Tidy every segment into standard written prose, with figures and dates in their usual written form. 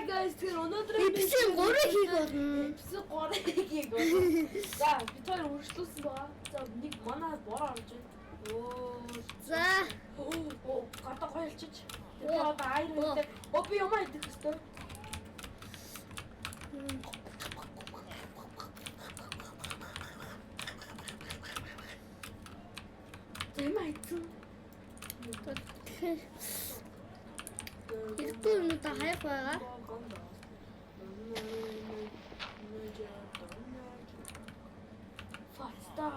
guys тэр өнөөдөр эпизод 3 хийх болно. Эпизод 3 хийх болно. За бид хоёр үргэлжлүүлсэн байгаа. За нэг манай бор орж байна. Оо. За. Оо гата гойлчиж. Би одоо айр үүтэй. Оо би юмаа идэх хэвээр. Зэмайцэн. Ирдүү юм да хайх байгаа. Фаста.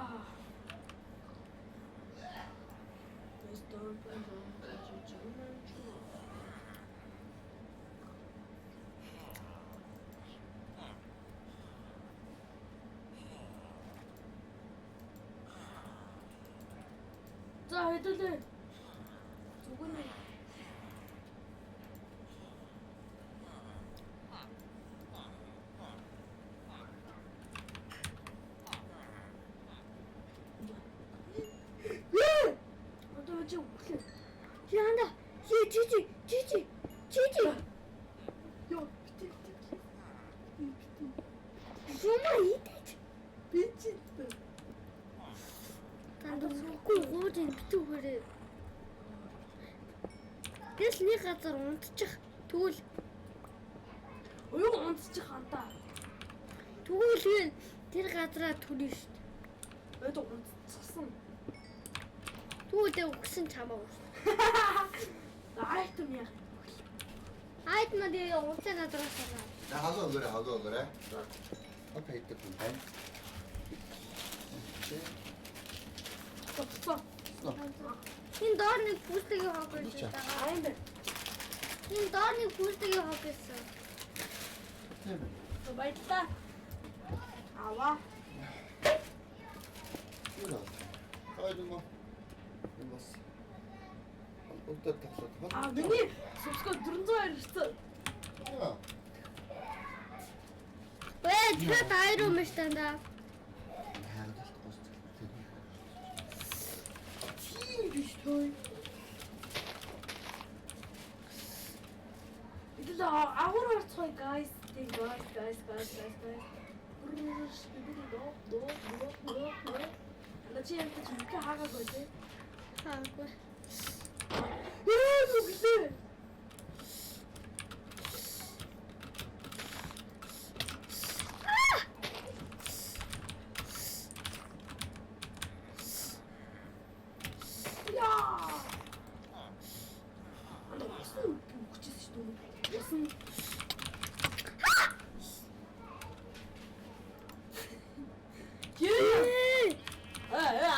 За хэдүүлээ. Зүгүнэ. Одоо чи үхлээ. Яанда. Жижи. Ёо, битээ. Зума идэж. Бичээ. Тандгүй гоочин битүүгээрээ. Гэс нэг газар унтчих. Тэгвэл Оёо унтчих хантаа. тэгвэл тэр газараа түрнэ шүү дээ. Өөд унтчихсан. Тэгвэл өгсөн чамаа. Айтм яа. Айд мадээ унтсан газараас аваа. 나 하고 그래. 앞에 있던 분. Тоцсон. Энэ доор нэг пүүстэйг хог гэж байгаа. Айн бэ. Энэ доор нэг пүүстэйг хог гэсэн. Баярлалаа. Аваа. 이거. 아이고 뭐. 이거. 어떻게 탔어? Аа миний subscribe 400 ирсэн. 야. Вэ тэр тайруу мэш танда. Тийм биш той. Идэл агуур орцгой guys. Тийм guys. Ана чи ямт чи мөкө хаагаагүй тий. Хаагүй. Нүглээ.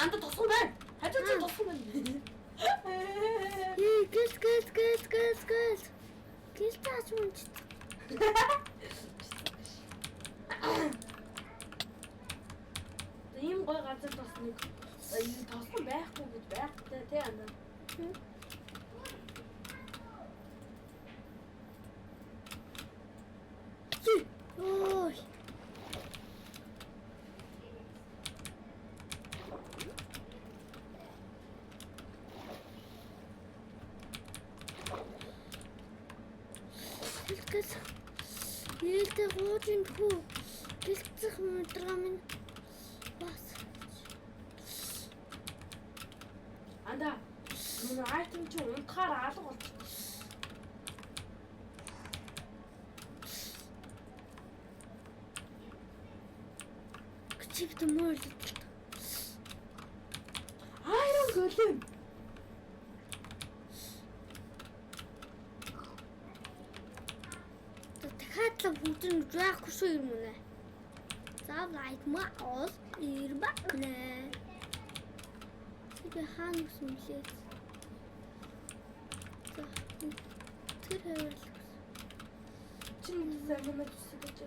Анда тосгоо байна. Хажууд чи тосгоо байна. Гэл. Гэл таач мунч. Ийм гой газар тосныг энэ тосгоо байхгүй гэж байхгүй тий анда. Ой. Нээлттэй гоочин хүү гэлцэх мэдрам минь бас Анда миний айтем чи унтахаар алга болчих. чипт мөр Айрон голем. дахиад л бүгдийг жаахгүй шүү юм уу нэ. За лайт маус ирбакнэ. Би хаана гэсэн мөлий. За тэр хэвэл Чин замнаа зүсэж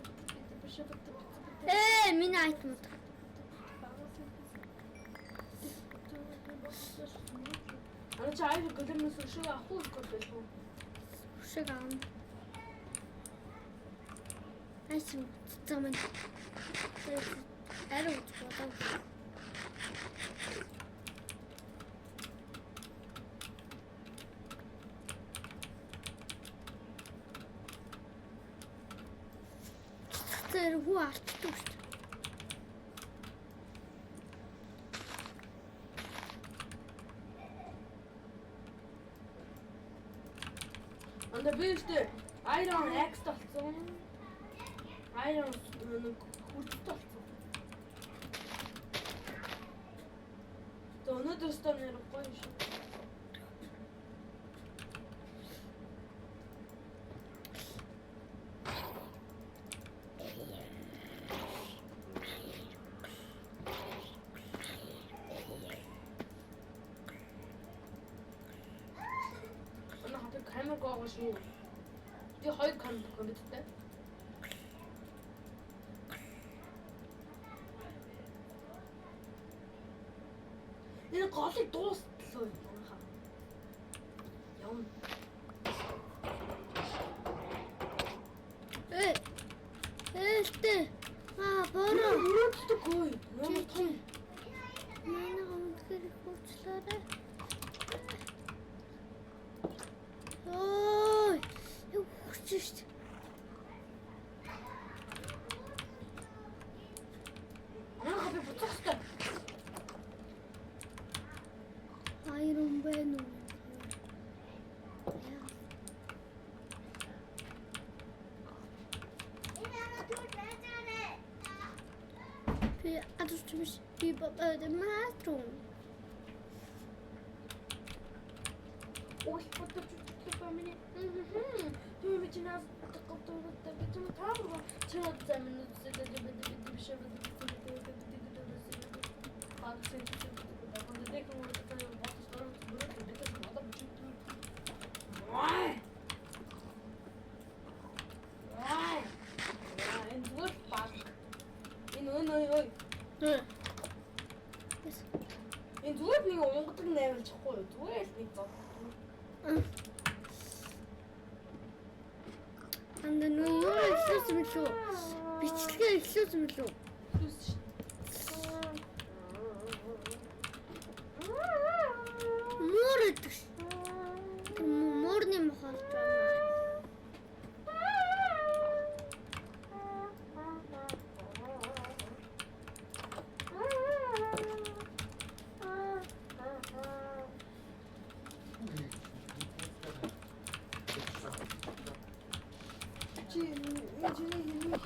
биш. миний айтмууд. Ана чи айрон големнээс өшөө авахгүй гэж байна. Шиг аам. Айсан замын. Аруу бодоо. Угаасаа хүү алдчихдаг шүү дээ. Анда би ихтэй Iron X толцсон. Iron нэг хүртэл толцсон. Өнөөдөр өстөө нэр гоё шүү. Камер гоогоо шүү. Би хоёр камер компьютертэй. Энэ голыг дуустлаа яаха. Яв. Ээлтэй. Бороо. Өөртөө ямар том. Манай өнөхөр хурцлаарай. Ой. Юу хүчтэй. Аа би буцаахтай. Iron Man уу? Би адууч би бабад матруу. Ой, поточу помни. Ты меня чинас такого-то битум тавро. Чего за минут это бишев. Энэ зүгээр нэг онгодог наймал чахгүй юу? Зүгээр л нэг зов. Анда нөө юу ихлүүлсэн юм шүү. Бичлэгээ ихлүүлсэн юм шүү. Муур идэх. Муурны мохолж байна.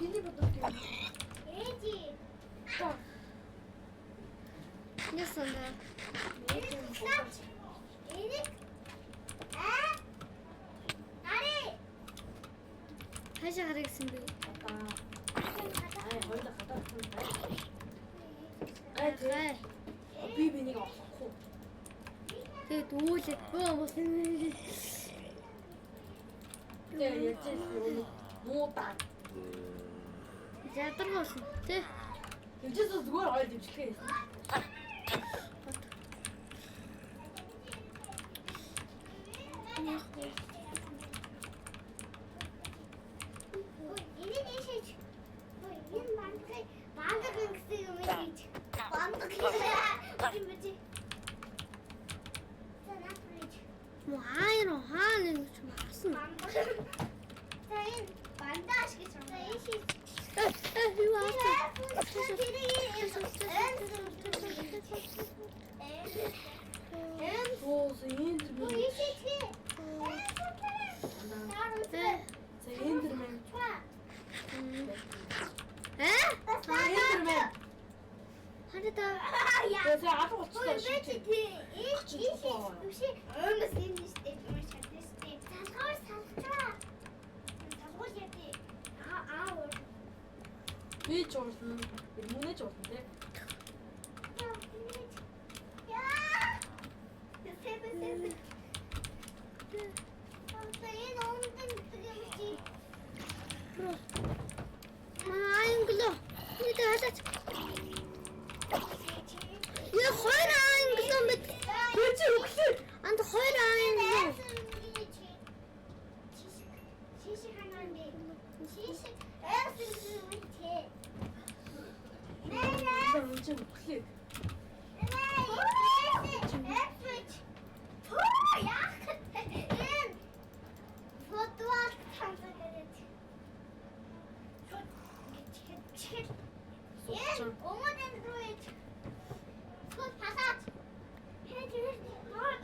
Хиний бодох юм. Эди. Ясана. Эди. Ари. Хаашаа гараа гэсэн бэ? Хоёулаа гадаад байна. Хай. Би бинийг олохгүй. Тэгээд үүлээ. Бос. Тэгээ яж муудаа. Ядаргаас тий. Тэгжээс зүгээр хоёр дэвшлээ хийсэн. Эди дэшиж. Энэ бандаг гэсэн юм ийж. Бандаг. Юм чи. Санаач. Муу хаана гэж марсан. Сайн бандаж гэж юм. Юу аа? Оо, Эндермен. Эндермен. Эндермен. Харита. Тэгээ алга болчихлоо шүү. Би ч уурсан. Ирмүнэ ч уурсан тий. Англо. Нэг хадаач. Яа хоёр англо мэд. Би чи өглөө. Анд хоёр англо. Би чи өглөө. ичгэл. Суулчаа. Өмөдөн рүү ич. Хөөс хасаад. Хэж хэж.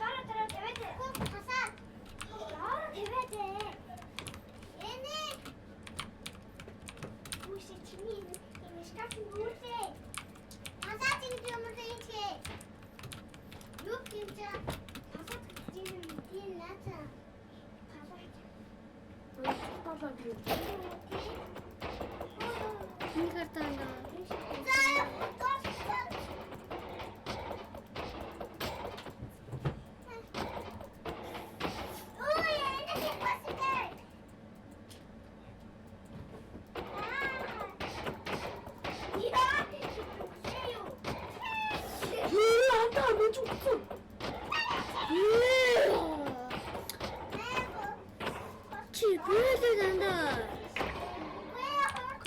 Дараа тавиад. Хөөс хасаад. Дараа тавиад. Эний. Үгүй чиний энэ шкаф нүрээ. Хасаад ингэ юм уу чи? Юу гинж? Хасаад тийм наацаа. Талаа бий. Энэ картаанда. 안다 왜 죽었어? Чи бүрэлдээ дандаа.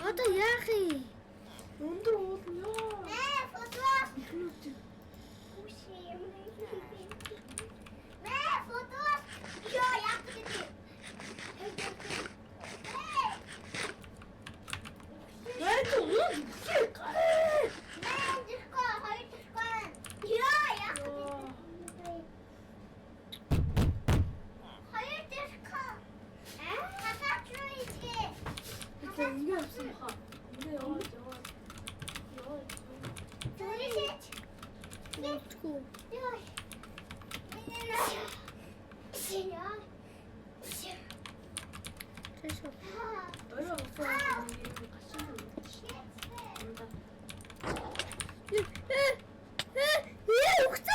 Одоо яах юм? өндөр уулна. 왜 또? 이게 없으면 가. 이게 영어. Утгүй. Тэшээ. 너희가 없어. 이렇게 같이 있는 Өгсөн.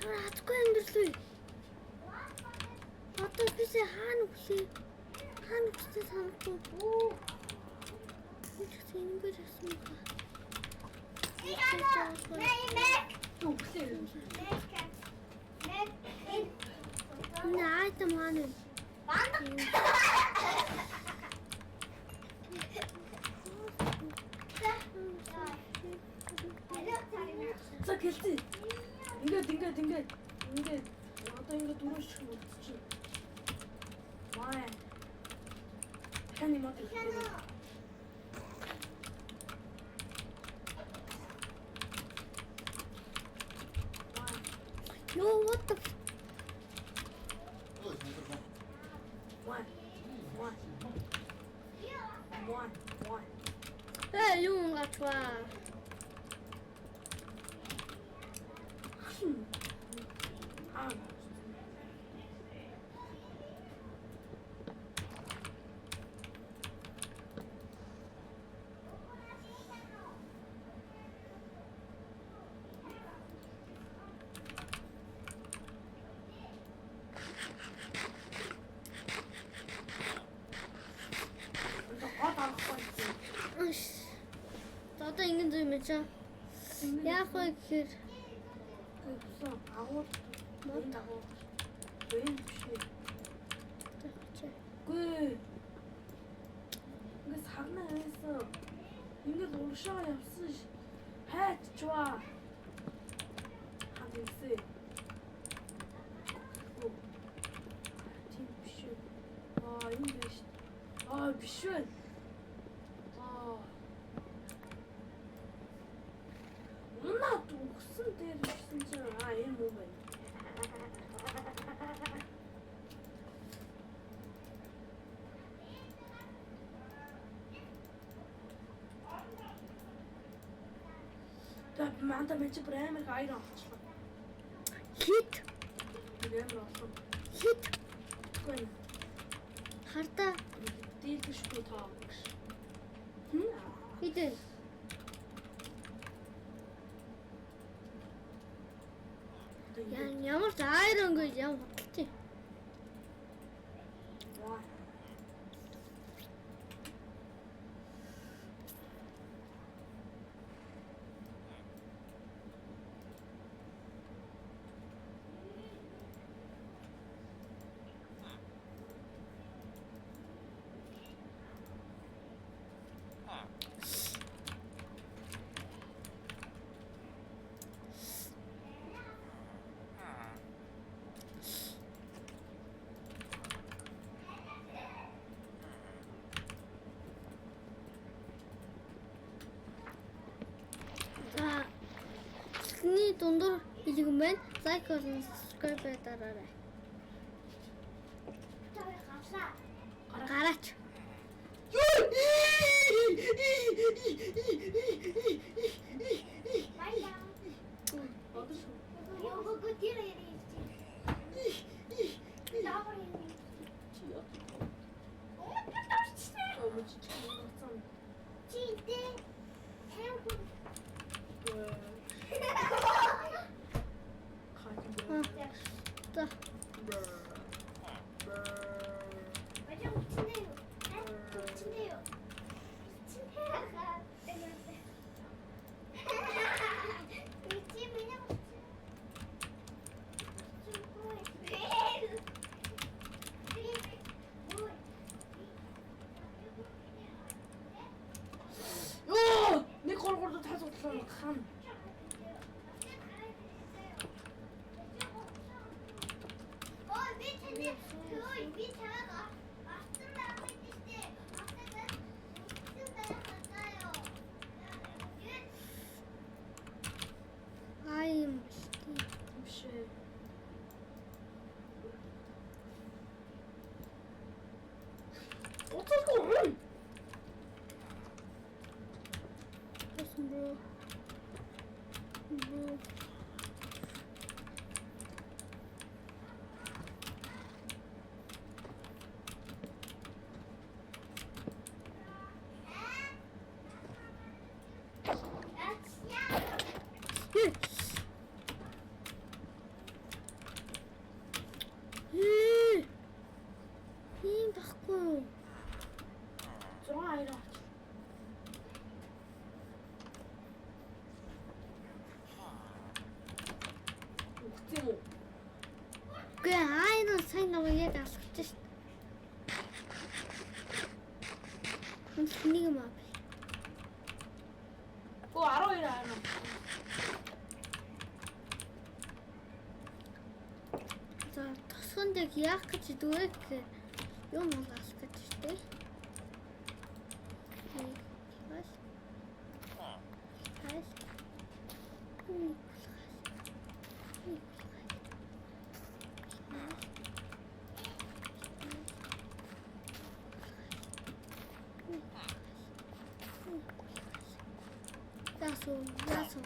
Яа хатгүй амьдралгүй. Одоо бисээ хаана өглөө? Хаана өглөө санахгүй. Энэ бэрсэн ба. 또 없어요. Энэ айтем хаана вэ? 자, 겠지? 인게. 나도 인게 도로시고 못지. 와해. 팬님한테 Yo, what the 와해. yung nga chwa. 아. Одоо ингэ юм чинь. Яах вэ гэхээр 그 무슨 아무 못하고 왜 이렇게 그 장난했어. 이게 너무 쉬워요. 쓰시 해 좋아. 하긴 쓰. 미션. 아 인гл리시. 아 미션. 아. 엄마 또 무슨 데를 진짜 아예 몸에. طب ما انت ماشي برامج عايرة hit برامج اصلا hit كوين хартаа دي تشكو تاكس хитэн ямар ч айрон гэж яам бодлоо. дундуур хэлгэн байна. Лайк болон subscribe дараарай. 저기 가자. Гараач. 빨리 가. 어디서? 이거 그 뒤로 이리 있지. 나버리네. 지야. 엄마 또 치네. 어머 진짜 이거 치대. 태우고. 왜? 가지 뭐? 자, 맞아, 치네요. 치네요. 치네가. 위치 그냥. 야! 내 걸고도 다섯 살 감. 아임. 혹시 어떡해? 무슨 뭐. 힘 바꿔요. 좀 아니라. 어떻게 뭐? 그냥 아이는 생각을 얘가 숙제. 분위기 막. 그거 알아 이래 알아. 자, 손대 기약하지도 이렇게 요만 갔을 때. 야소.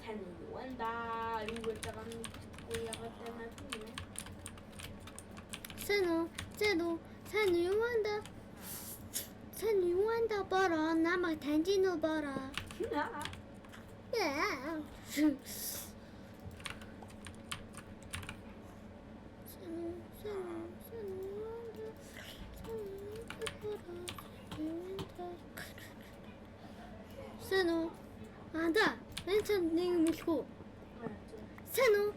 산호 요한다. 이거 있다가 올라갈 때만 보네. 산호 용한다 봐라. 나만 단지노 봐라. 야. 산호 안다. 괜찮 내가 믿고. 산호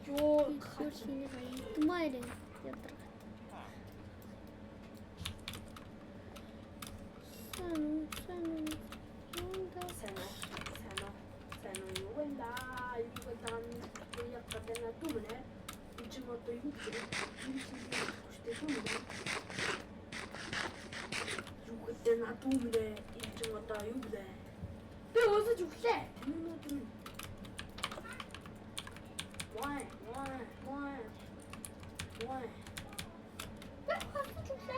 요 가지. 두마이래. 산호 요한다. 이거 있다가 올라갈 때만 보네. 요즘 것도 힘들어. 그때 나 도움이래. 일정 왔다 요구래. 왜 어디서 죽세? 누나들. 왜 어디서 죽세?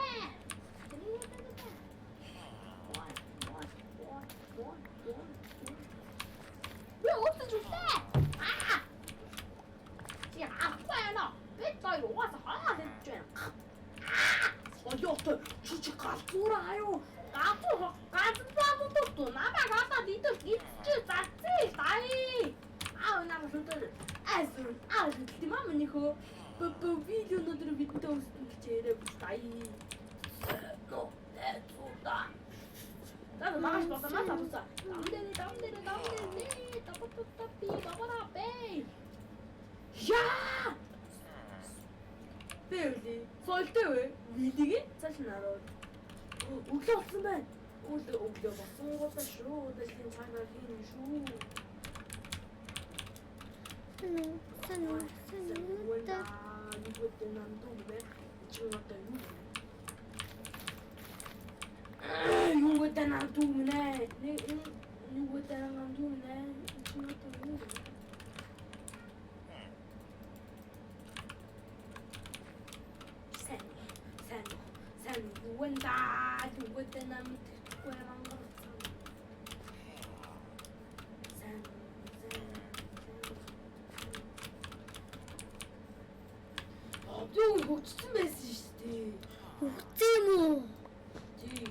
왜 어디서 죽세? 아! 지금 아빠야 나. 왜 나 이리 와서 했지? 어디부터 주식 가수라요. 가수 또 나가다 니들 있지 짰지 나이. 아우 나가 저들 아주 기대만 이거 그 비디오 너들 밑에 제일 나이. 너 대수다. 나도 나가시 봤다 나 잡았어. 남대네 따빠따삐 봐봐라 빼. 야! 빼야지. 설때 왜? 위딩이? 사실 알아. 우기 없으면 우기가 맞선 것 같쇼. 대신 자기가 힘 줘. Юуна юуд намдуунэ. Чимото юу? Юуд намдуунэ. Юуд намдуунэ. Чимото юу? Сэн юунда юуд намдуунэ. Юу хөгжсөн байсан шүү дээ. Хөгцөө юм уу? Тий.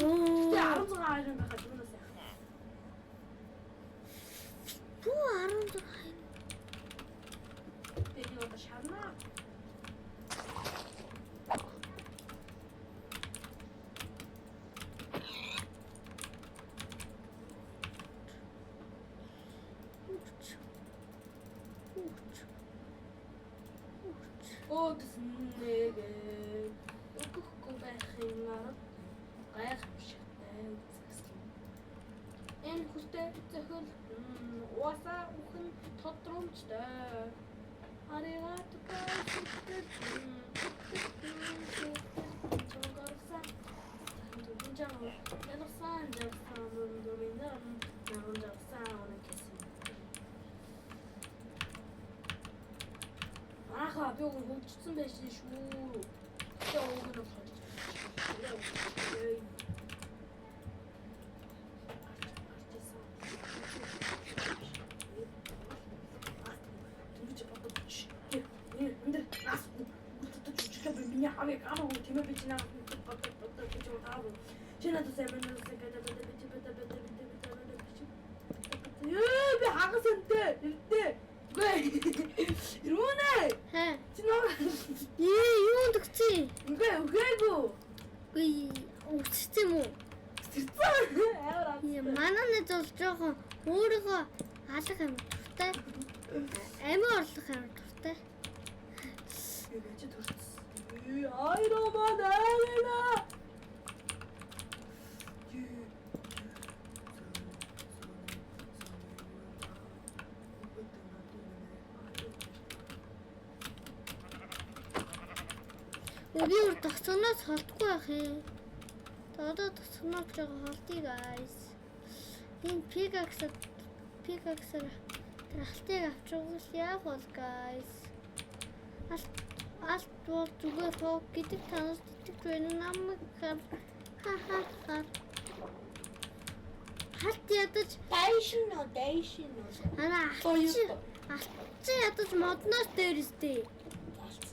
Оо. Тэ 16 хайрын байхад юунаас яах вэ? Бүү 16. Тэний одоо шарнаа. Ootus нэгэ. Өгөхгүй байхын арга гайхамшигтай үзэсгэлэн. Энэ хүстэй зохиол уусаа үхэн тодромжтой. Аригато тасэтэл. Чонгорсан. Янасан жавсан доminам нанжавсан гэсэн. Ахаа би өгөн хөгжсөн байсан шүү. Тэгээ өгөн нь болохоор. Меня аве камо тиме бична Чина то се мен се када би хагасанте иртэ гээ ирүнэ Хэ. чинаа Юу дөгцөө? үгээгүй Үсч юм уу? сэрцээ Манай нэг бол жоохон өөрийгөө алах юм дуртай. Амин орлох юм дуртай. чи төрсөн айроман айлна Би өөр тосгоноос холдохгүй байх юм. Одоо тосгоноос жоо холдъё guys. Энэ пикаксаар трахтыг авчихвал яах вэ guys? Алт бол зүгээр хоо гэдэг танаас итгэж байна намайг ха. Халт ядаж дэйшин ана алт ядаж модноос дээрстэй.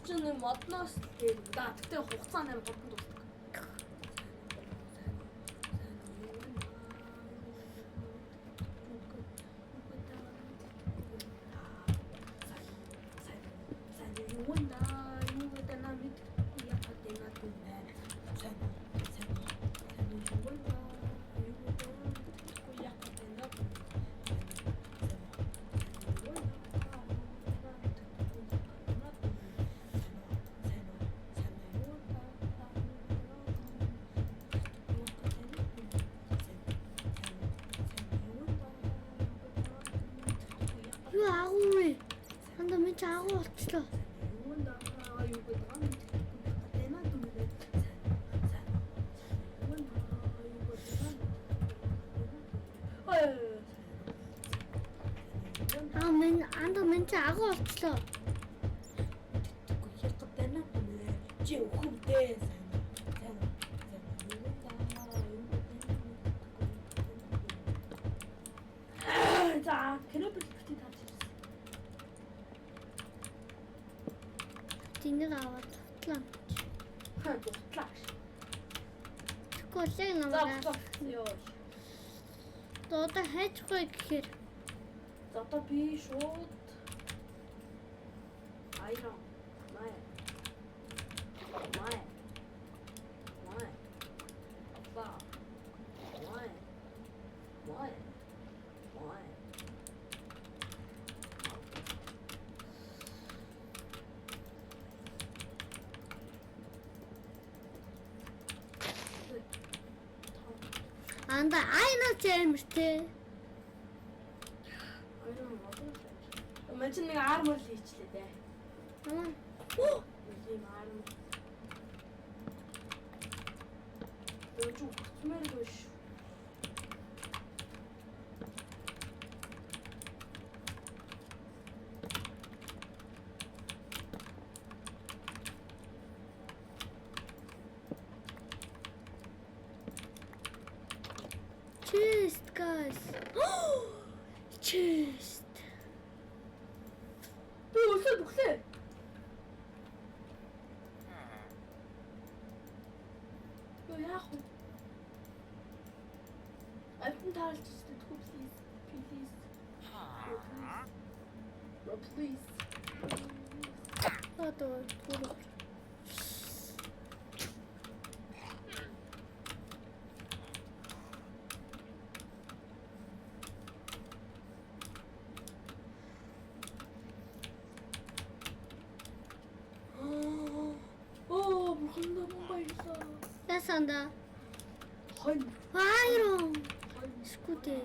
чинь модноос тэгээд тэгтээ хугацаа нэр бодсон дуусдаг. Юу агуу вэ? Анда минь агуу болчихлоо. Анда минь агуу болчихлоо. Чи өхөвдөө за кэнэ бэлтгэж таарч ирсэн. Тэнийг аваад тутлаа. Дутлаа. Тэгэхгүй л За намайг ёо. одоо хайчихгүй гэхээр За одоо би шууд айрон май. Ба. Май. анда айна чэмэртэй. Мань нэг армор л хийчлээ дээ. Амаа. Ийм армор. Өөч үхмээр биш. Chest, guys. Chest. Өглөө. Яах вэ? Альтан таалж идэггүй please. Please. Please. Одоо түрүү. Оо, бурхандаа баярлаа. Ясанда. Хонь. Айрон. Скутээ.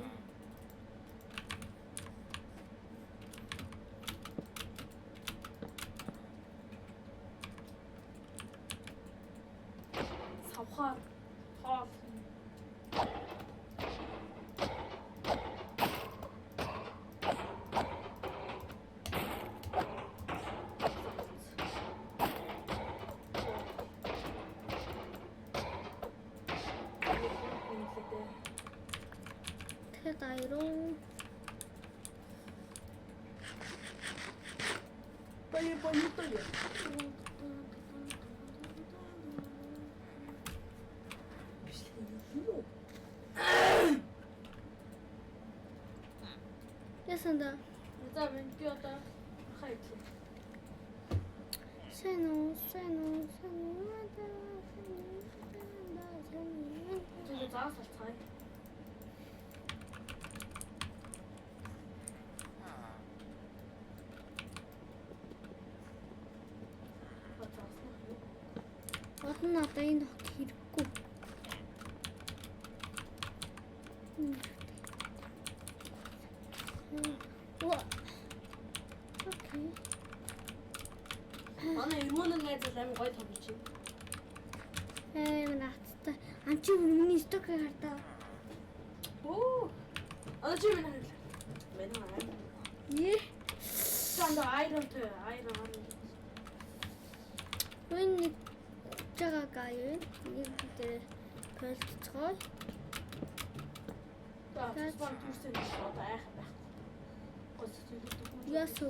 Савхаар хоол. Тэгэхэд айрон. Баярлалаа. Ясанда. За мен би одоо хайдлаа. Сэно. Тэгээд заас алцгаая. Одоо надад энэ хот хэрэггүй. Окей. Манай өрмөнө найз амин гой тоглож байна. Нацтай. Амчи өмнө сток хартаа. Оо. Аа чи минь хараа. Мен хараа. Санд айрон. Нэг жагаа гай. Нэг дээр болцгоо. За спам турсэн одоо айх байх. Ясо.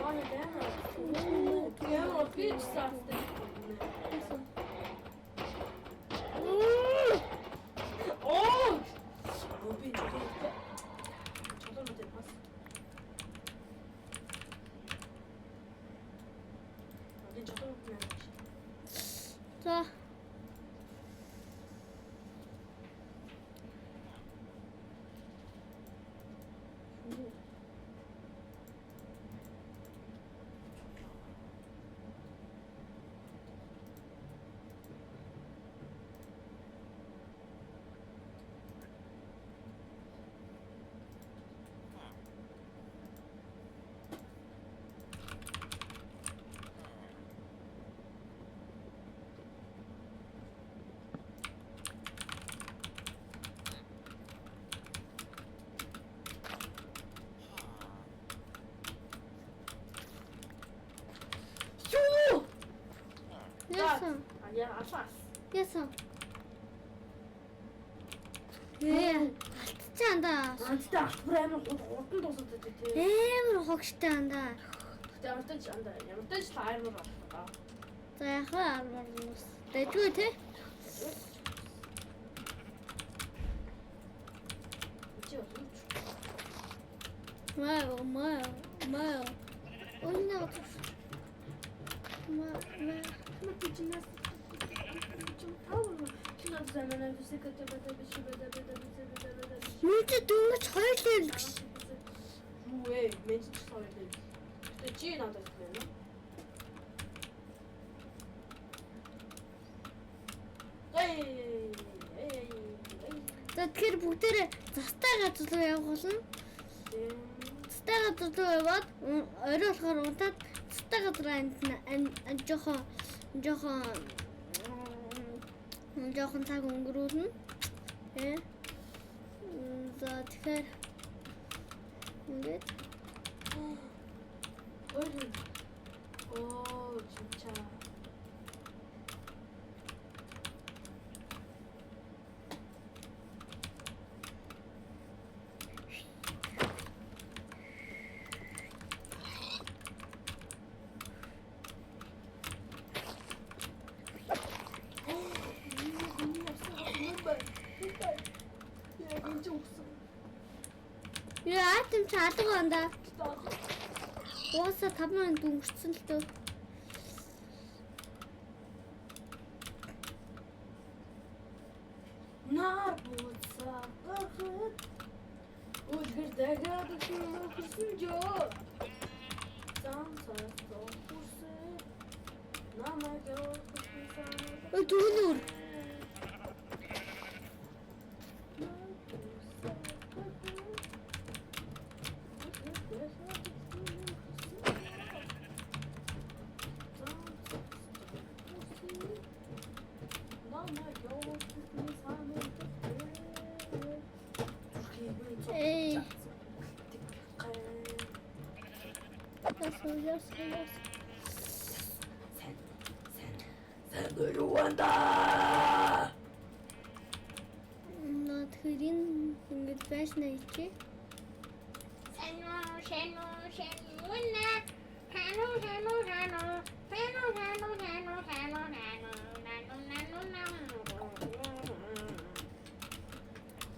Манай дэмэр. Ямар бич саастай. Оо! Оби. Чодортой бас. Один чодортой байна. За. Ясан. Аня асаас. Ясан. Алтчаанда. Анттай ахбар амар хурдан дуусаад тий. Амар хогштой андаа. Ямартай ч андаа. Ямартай ч амар байна. За яхаа армарнус. Дэжгүй те. Чи өч. Маа. Ойноо. Маа. Мэтичнас. Чинаа замана физиката бата биш бата. Мөнч дөнгөж хоёулаа л гэж. Юу вэ? Мен ч соёлоо. Тэ чи надад хэлнэ. Эй. За тэгэхээр бүгдээрээ застай газар руу явах болно. Застай газар руу яваад орой болохоор унтаад застай газар жоохон цаг өнгөрүүлнэ. Тэ. За тэгэхээр ингээд Оо, 진짜. яа аатам чи алга байна. Ууса 5 минут өнгөрцөн л дөө. Нар буцаад үлгэр дагаад ирсэн жоо. Замсаа зовхурсан. Намайг явуулсан. Дүүнүр. Эй. Яс. Санурууанда. Тэгэхээр ингэж байшна ичи.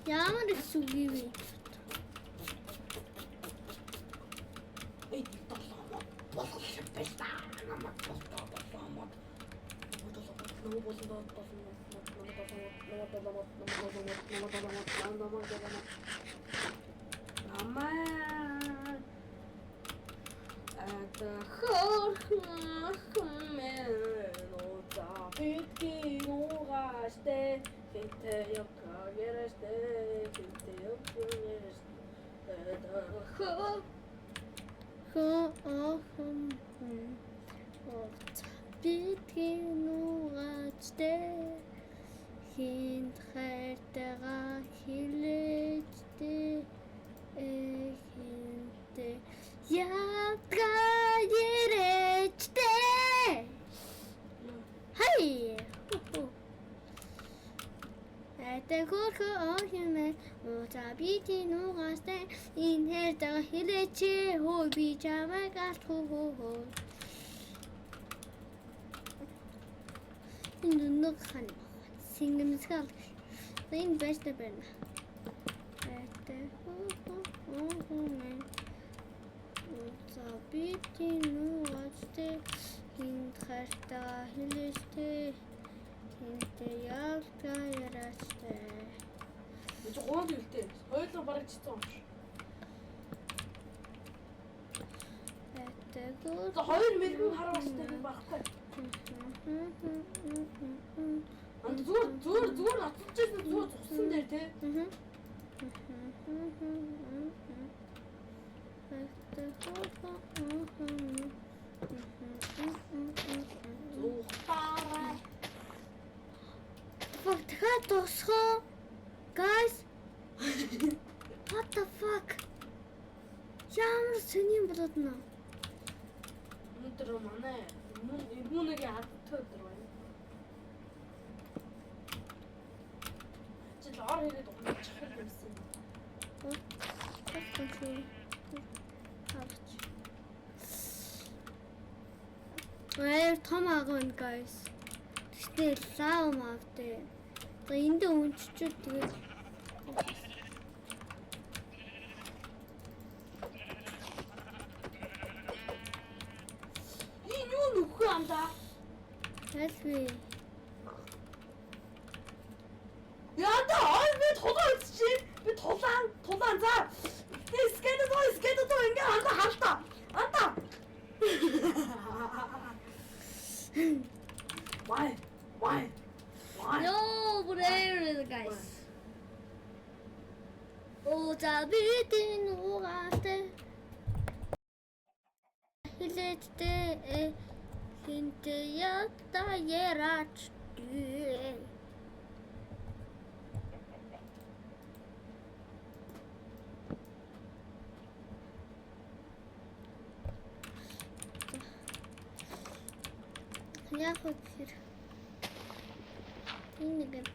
Ямар их сүгий вэ? Эй, толгоо болгох байж та. Намайг толгоо. Бидний нугачтэй хинт хайртайгаа хилээжтэй хинтээ ятгаа яриачтэй хай Этэй хөрхөө охимээ ууца бидний нугачтэй энэ хайртайгаа хилээчээ хөө би чамайг алдахгүй Нэг хан сингэмсгал энэ бэстэ байна. За бидний нугачтэй хинт хайртайгаа хилээжтэй хинтээ ялгаа яриачтэй. Чи гоо гэлтэй. Хойлоо бараг чицэн юм. За хоёр мэрэгэн харуулстай би багтай. Анд зүгээр ноцолчихсан зүгээр зогсон дээр те. Fuck, дахиад тосхоо. Guys. What the fuck? Ямар сонин болоод нөө. Өнөөдөр манай мөнөгийн адтай өдөр байна. Чи лоор хийгээд унчих хэрэгсэн. Where том агын guys. Тэгтээ лав мавтэй. За энд өнччүүд тэгээд Хэлвэ. Яда ой би тулаан чи би тулаан за. Скэдэ ингээ халтаа. Why? No, whatever guys. за бидний угаалтай хилээдтэй хинтээ ята яраач дээ. Яг хэр энэ нэг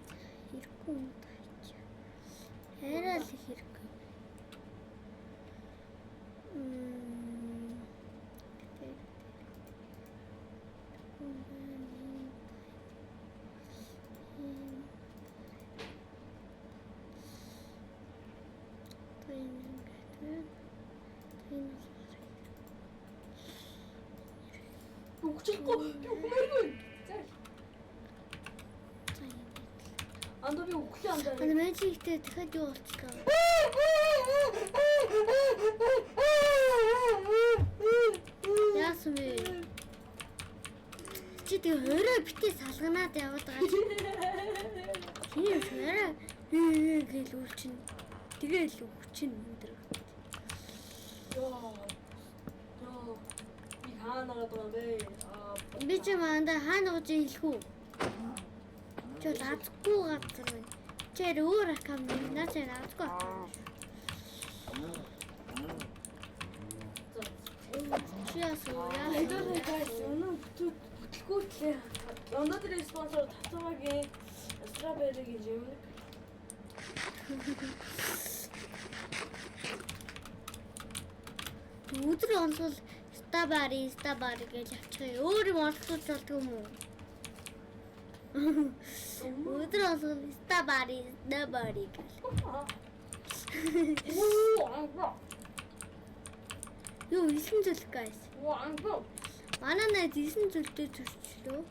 хэрэггүй юм тааж. Арай л хэрэггүй. Үгчихгүй. Би үгмээргүй. За. Андаа би үглээ андаа. Ана мэжигтэй дахиад юу болчихлоо. Яасан бэ? Чи тэг өөрөө битээ салганаад яваад байгаа чи. Тийм шаараа гэл үлчин. Тэгэл өгчин өндөр. Йоо. Би хаанаа байгаа бэ? Би ч манда хаана ууж хэлэх үү? Чи лазгүй газар байна. Чи өөр аккаунт наачаа лазгүй. Чи яасуу яа. Эдгээр гайс өнөө бүтлгүүтлээ. Өнөөдрийн спонсор Татвагийн Strawberry-гийн жимнэг. Өдөр онцгол стабари гэж авчих. Өөр юм олоход болдгоо юм уу? Өдөр онцгол стабари гэж. Юу хэлсэн зүйл guys. Манай найз хэлсэн зүйлтэй төрчлөө.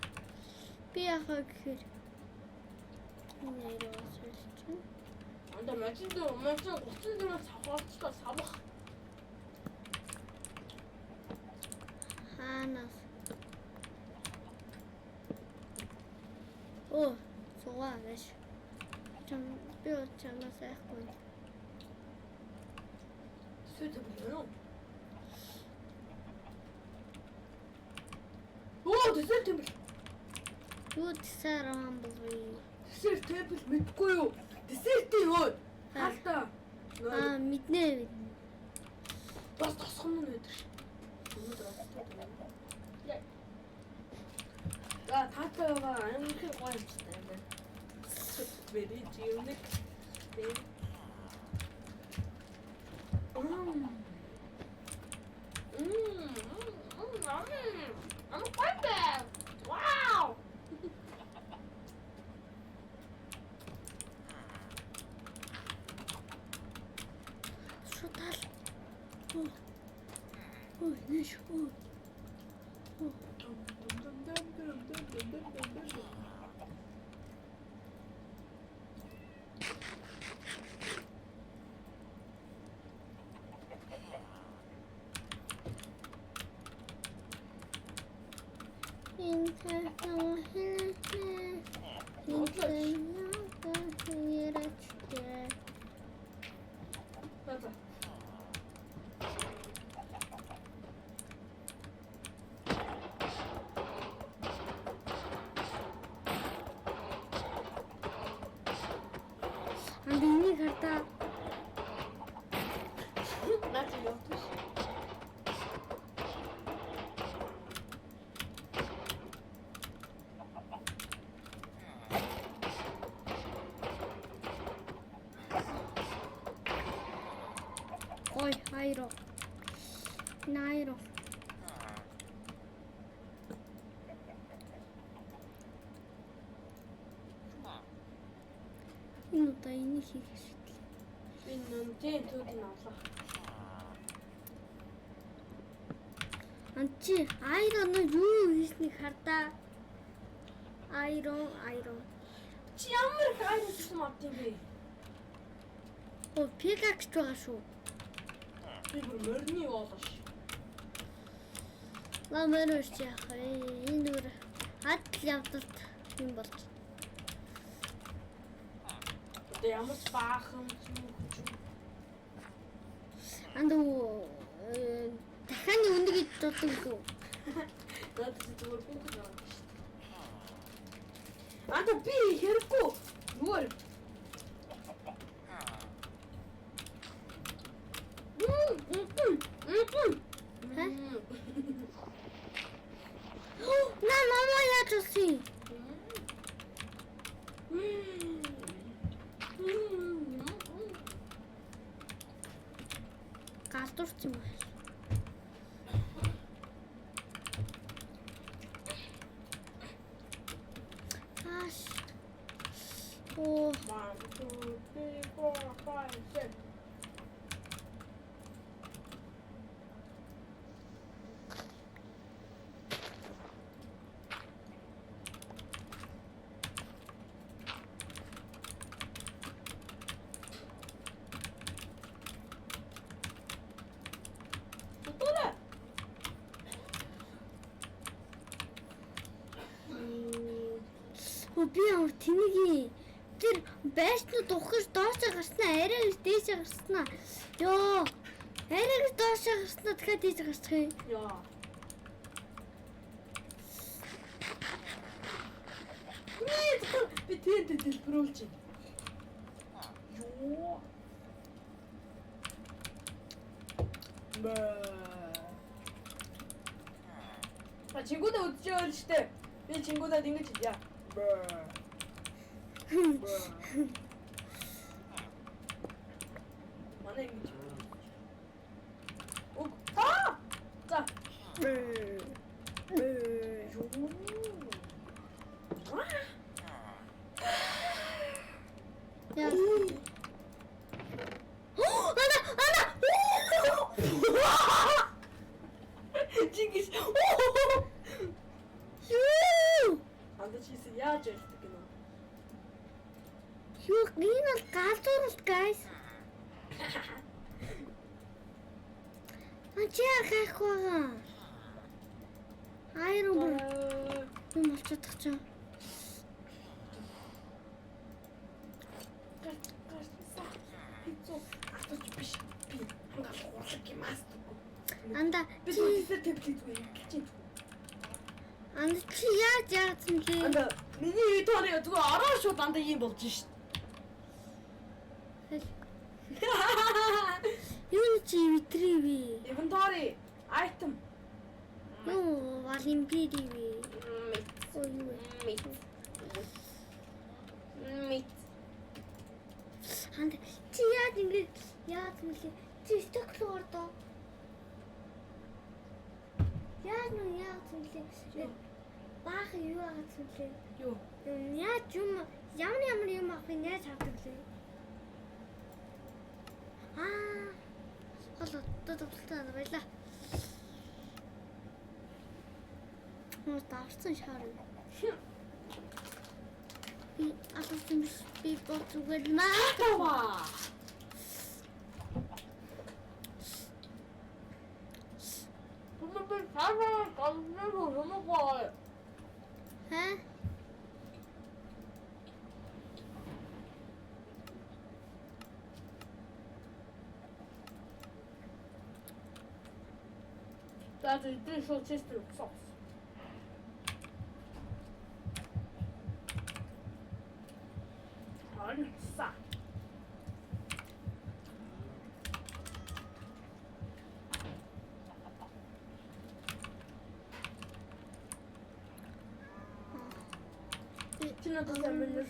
Би яхаа гэхээр нэрээ осволчих. Андаа мачид 30 дөрөв савхаарчлаа савх. Ханаас. Оо, суугаа гэж. Би чамаас айхгүй. Сүт юм. Оо, дэсэрт юм. Юу десэр ам бгүй. Дэсерт тэбл мэдгүй юу? Дэсерт юу? Хаалтаа. Мэднэ. Бас тосхон нь өдөр. За таатайгаа амар их гоё юмчтай юм байна. Very unique. I'm quite bad. Wow. Шутал. Ой, нэш. 맞아. Andi ini karta. 나 지금 12시. Ой, хайро. Найро. Энэ удаа энийг хийх шийдлээ. Би нэмтэн түүдийг авлаа. Анчи айрон юу хийснийг хардаа. Айрон. Чи ямар их айрон систем авдсан бэ? Оо, пикакс байгаа шүү. Би бүр мөрний болоош. Ламэрч яах вэ? Энэ дөр хадл явдалт юм болж. Одоо ямар ч баахан ч юм уу. Андуу дахианы өндөг гэж боддог лөө. Надад зүгээр бүгд наваад шүү дээ. Анда би хэрэггүй. Нүгээр. Хэ? На мама яаж усий? Галдурч юм байна. Аш. Оо, 1, 2, 3, 4, 5, 6. Тутура. би ямар тэнэгийн тэр байшнууд ухаж доош гарснаа арай гэж дээш гарснаа. Йоо. Арай гэж доош гарснаа дахиад дээш гарчих юм. Яа. Би тэнд дэлбэрүүлж байна. Йоо. Чингүүдээ үдчихээ байл штэ. Би чингүүдээд ингэж хэлье. Манай ингэж. Оо. За. Яа. Ана. Чингис. Юу? Анда чийс яаж ярьдаг гэнэ? Юу энэ бол галзуурал guys. Ачаа гайх байгаа. Айрон юм болчиход ч юм. Анда Би зөвхөн тэвлэж үгүй гэж байна. анда чи яаж яасан лээ? Анда миний видеоны зүгээр ороо шууд анда юм болж шít. Юу чи витрий ви? Inventory item Юу олимпиади ви? Ой юу. meat. Анда чи яаж ингэ яасан лээ? Чи стокл ордоо. Яаж нү яасан лээ? Баах юу яасан лээ? Юу? Яаж юм ямар юм авах нь яаж авдаг лээ? Хол тоталтай байлаа. Муу давсан шаар. Би алсан би бод зүгээр наа. Тава. Бумбар хава галнаа хоногоо. Хэ? Даже ты шо чистил сос. Са. Ти надо замена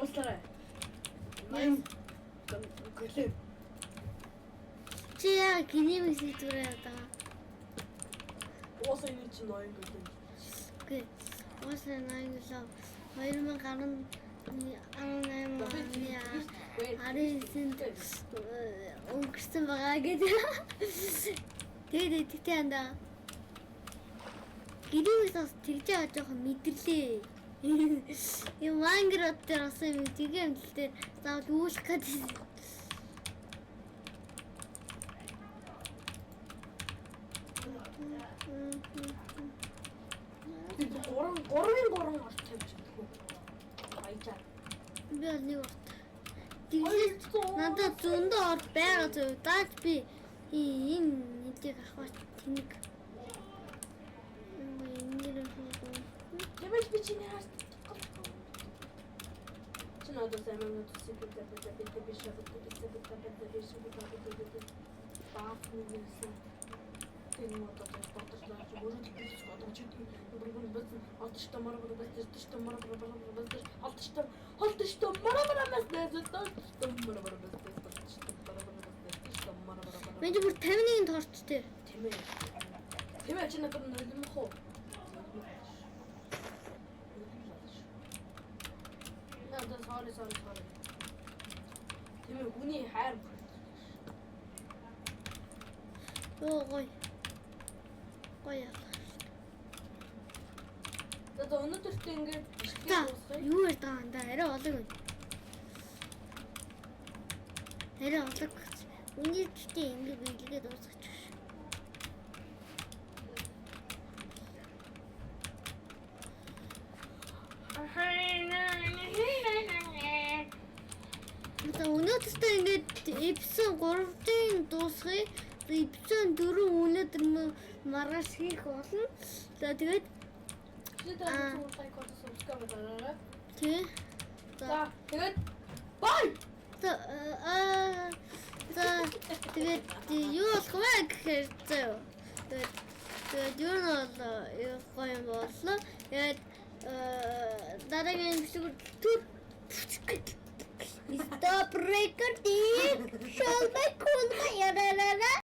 Остра. Найм. Кэлээ. Чи яа гинэм сэдвэрээ одоо. Уусаа энэ чинь ноён гэлээ. Окей. Уусаа 8 гэлээ 2018 оны 19-нд өнгөрсөн байгаа гэдэг. Тэгээд тэгтээ андаа. Гэрээс бас тэгж байгаа жоохон мэдэрлээ. Юм мангрот дээр бас юм тэгээ амтлээ заавал үүлэх гэдэг. Гурван орч тавьж чадахгүй. Баяжаа. Би бол нэг орт. Тэгээд надад зөндөө орт байгаа зөв. Даач би энэ нэгийг авах тэнэг. Ямаш би чиний хаас. Чи надад сайн мөн төсөв гэдэг би шавд баах нэгсэн. Энэ мото спортчлаач өөрөө тийш бодож идэх. Бүргэн бат алтышта маргал бат алтышта маргал бат алтышта маргал Мен бүр 51-ийн торчтэй. Тийм ээ чи надад нөлөөлөх үү? Надад sorry. Тийм ээ хүний хайр. Оо гой. Гоё. За өнөөдөртөө ингээд За юу ярьж байгаа юм да? Арай олог байна. Арай олог. Үнийдтэй ингээд биелгээд дуусгач. За өнөөдөртөө ингээд эпизод 3-ын дуусгая. Эпизод 4 өнөөдөр маргааш хийх болно. За тэгээд тий. За тэгээд бай. За тэгээд юу болох вэ гэхээр зөө. Тэгээд юу нь бол гоё юм боллоо. Тэгээд дараагийн эпизод Stop recording. Shall I call my